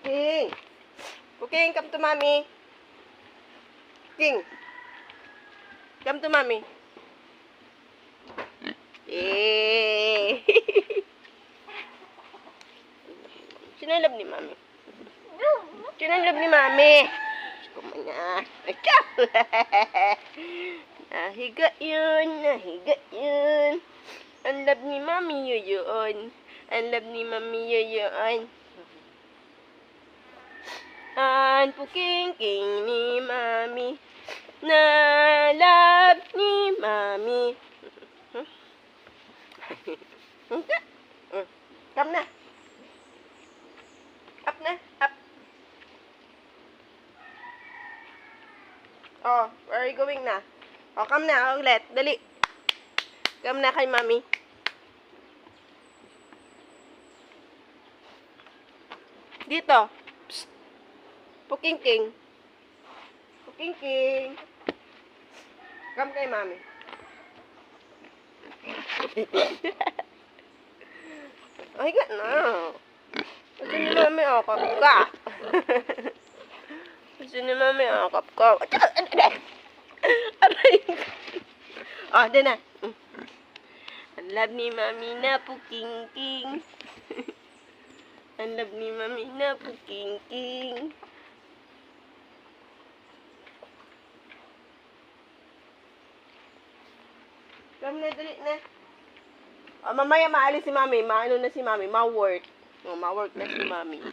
King. King, come to mommy. King. Come to mommy. Yay! Sino ang love ni mami? Sino ang love ni mami? Kumanya. Achoo! Nahiga yun. Nahiga yun. Ang love ni mami yun. Ang love ni mami yun. Ang puking-king ni mami. Na love ni mami. Come na. Up na. Up. Oh, where are you going na? Oh, come na ulit. Dali. Come na kay mami. Dito. Psst. Puking-king. Puking-king. Come kay mami. Ay, ka na. Gusto ni mami akap ka. Gusto ni mami akap ka. Aray. Oh, din na. Ang love ni mami na puking-king. Ang love ni mami na puking-king. Come na, dali na. Oh, mamaya maalis si mami. Maano na si mami. Ma-work. Oh, ma-work na si mami.